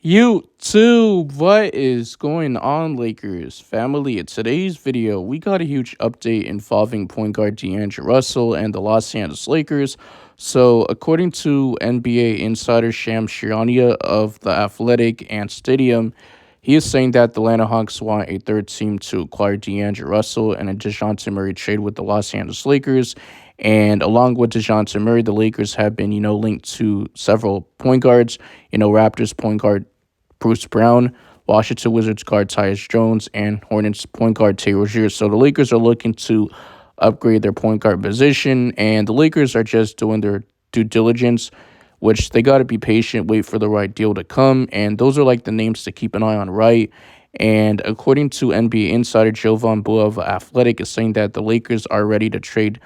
YouTube, what is going on, Lakers family? In today's video, we got a huge update involving point guard D'Angelo Russell and the Los Angeles Lakers. So, according to NBA insider Shams Charania of The Athletic and Stadium, he is saying that the Atlanta Hawks want a third team to acquire D'Angelo Russell and a Dejounte Murray trade with the Los Angeles Lakers. And along with Dejounte Murray, the Lakers have been, linked to several point guards. Raptors point guard Bruce Brown, Washington Wizards guard Tyus Jones, and Hornets point guard Terry Rozier. So the Lakers are looking to upgrade their point guard position, and the Lakers are just doing their due diligence, which they got to be patient, wait for the right deal to come, and those are like the names to keep an eye on, right? And according to NBA insider Jovan Bull of Athletic, is saying that the Lakers are ready to trade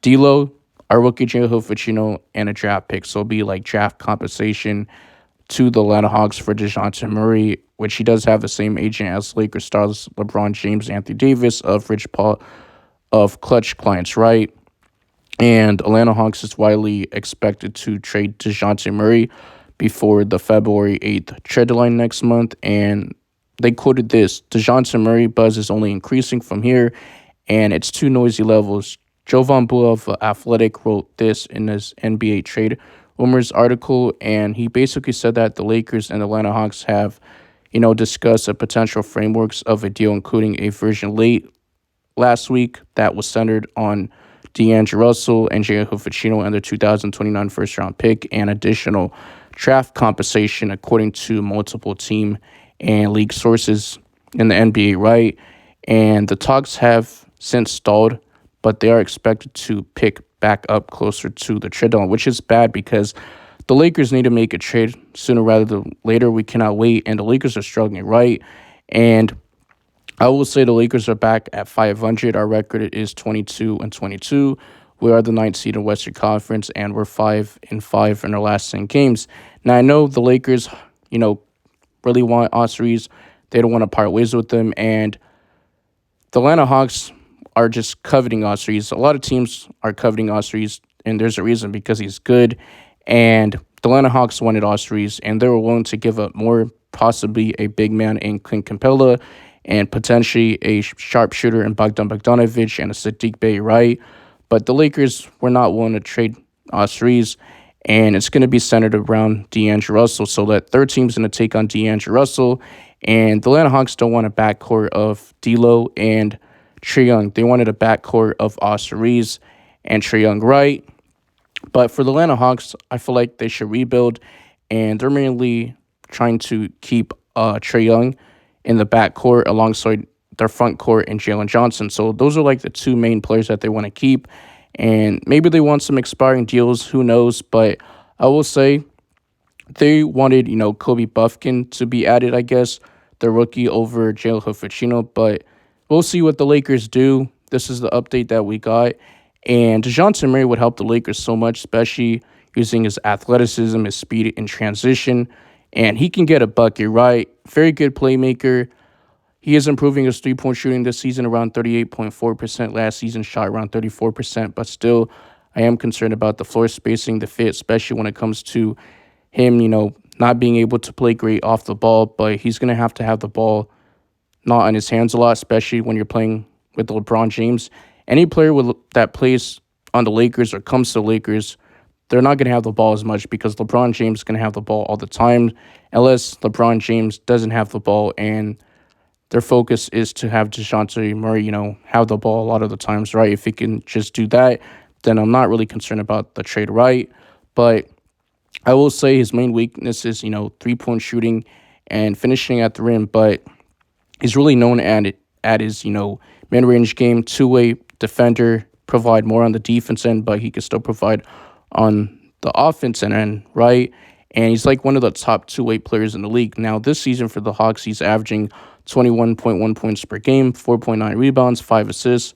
D'Lo, our rookie J.Ho Ficino, and a draft pick. So it'll be like draft compensation to the Atlanta Hawks for Dejounte Murray, which he does have the same agent as Lakers stars LeBron James, Anthony Davis of Rich Paul of Clutch Clients, right? And Atlanta Hawks is widely expected to trade Dejounte Murray before the February 8th trade deadline next month. And they quoted this: Dejounte Murray buzz is only increasing from here, and it's too noisy levels. Jovan Bull of Athletic wrote this in his NBA trade rumors article, and he basically said that the Lakers and Atlanta Hawks have, discussed a potential frameworks of a deal, including a version late last week that was centered on D'Angelo Russell and J.Ho Ficino and their 2029 first-round pick and additional draft compensation, according to multiple team and league sources in the NBA, right? And the talks have since stalled, but they are expected to pick back up closer to the trade deadline, which is bad because the Lakers need to make a trade sooner rather than later. We cannot wait, and the Lakers are struggling, right? And I will say the Lakers are back at 500. Our record is 22-22. We are the ninth seed in Western Conference, and we're 5-5 in our last 10 games. Now I know the Lakers, really want Ospreys. They don't want to part ways with them, and the Atlanta Hawks are just coveting Ospreys. A lot of teams are coveting Ospreys, and there's a reason, because he's good. And the Atlanta Hawks wanted Ospreys, and they were willing to give up more, possibly a big man in Clint Capella, and potentially a sharpshooter in Bogdan Bogdanovic and a Sadiq Bey, right? But the Lakers were not willing to trade Ospreys, and it's going to be centered around D'Angelo Russell. So that third team's going to take on D'Angelo Russell, and the Atlanta Hawks don't want a backcourt of D'Lo and Trae Young. They wanted a backcourt of Austin Reeves and Trae Young, right? But for the Atlanta Hawks, I feel like they should rebuild, and they're mainly trying to keep Trae Young in the backcourt alongside their front court and Jalen Johnson. So those are like the two main players that they want to keep, and maybe they want some expiring deals. Who knows? But I will say they wanted, Kobe Buffkin to be added, I guess, the rookie over J.Ho Ficino, but we'll see what the Lakers do. This is the update that we got. And Dejounte Murray would help the Lakers so much, especially using his athleticism, his speed in transition. And he can get a bucket, right? Very good playmaker. He is improving his three-point shooting this season, around 38.4%. Last season shot around 34%. But still, I am concerned about the floor spacing, the fit, especially when it comes to him, not being able to play great off the ball. But he's going to have the ball not on his hands a lot, especially when you're playing with LeBron James. Any player that plays on the Lakers or comes to the Lakers, they're not going to have the ball as much, because LeBron James is going to have the ball all the time, unless LeBron James doesn't have the ball, and their focus is to have Dejounte Murray, have the ball a lot of the times, right? If he can just do that, then I'm not really concerned about the trade, right? But I will say his main weakness is, three-point shooting and finishing at the rim, but he's really known at his, mid-range game, two-way defender, provide more on the defense end, but he can still provide on the offense end, right? And he's like one of the top two-way players in the league. Now, this season for the Hawks, he's averaging 21.1 points per game, 4.9 rebounds, 5 assists,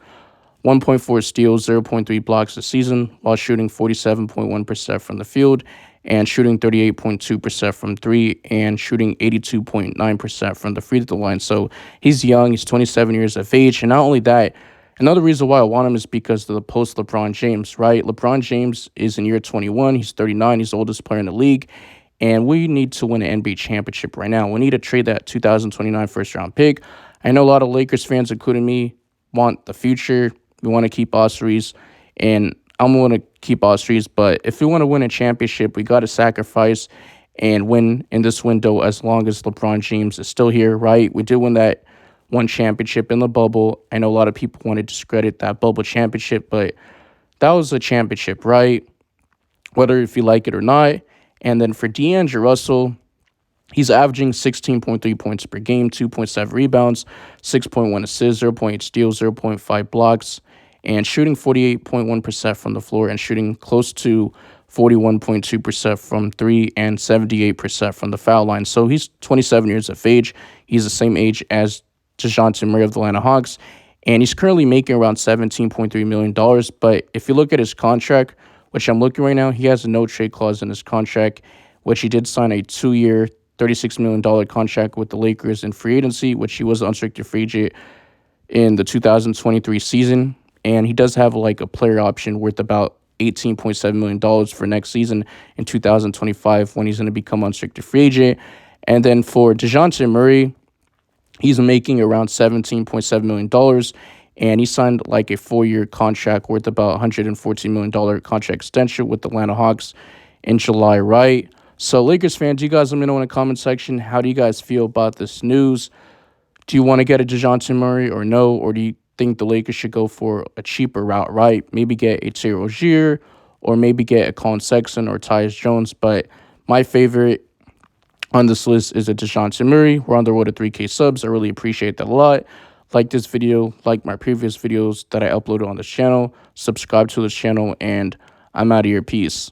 1.4 steals, 0.3 blocks this season, while shooting 47.1% from the field and shooting 38.2% from three and shooting 82.9% from the free throw line. So he's young. He's 27 years of age. And not only that, another reason why I want him is because of the post-LeBron James, right? LeBron James is in year 21. He's 39. He's the oldest player in the league. and we need to win an NBA championship right now. We need to trade that 2029 first round pick. I know a lot of Lakers fans, including me, want the future. We want to keep Ospreys, and I'm going to keep Ospreys. But if we want to win a championship, we got to sacrifice and win in this window as long as LeBron James is still here, right? We did win that one championship in the bubble. I know a lot of people want to discredit that bubble championship, but that was a championship, right? Whether if you like it or not. And then for D'Angelo Russell, he's averaging 16.3 points per game, 2.7 rebounds, 6.1 assists, 0.8 steals, 0.5 blocks, and shooting 48.1% from the floor and shooting close to 41.2% from three and 78% from the foul line. So he's 27 years of age. He's the same age as Dejounte Murray of the Atlanta Hawks, and he's currently making around $17.3 million. But if you look at his contract, which I'm looking right now, he has a no-trade clause in his contract, which he did sign a 2-year, $36 million contract with the Lakers in free agency, which he was an unrestricted free agent in the 2023 season. And he does have like a player option worth about $18.7 million for next season in 2025 when he's going to become unrestricted free agent. And then for Dejounte Murray, he's making around $17.7 million, and he signed like a 4-year contract worth about $114 million contract extension with the Atlanta Hawks in July, right? So, Lakers fans, you guys let me know in the comment section, how do you guys feel about this news? Do you want to get a Dejounte Murray or no? Or do you think the Lakers should go for a cheaper route, right? Maybe get a Terry Rozier or maybe get a Colin Sexton or Tyus Jones. But my favorite on this list is a Dejounte Murray. We're on the road to 3K subs. I really appreciate that a lot. Like this video, like my previous videos that I uploaded on this channel. Subscribe to this channel, and I'm out of here. Peace.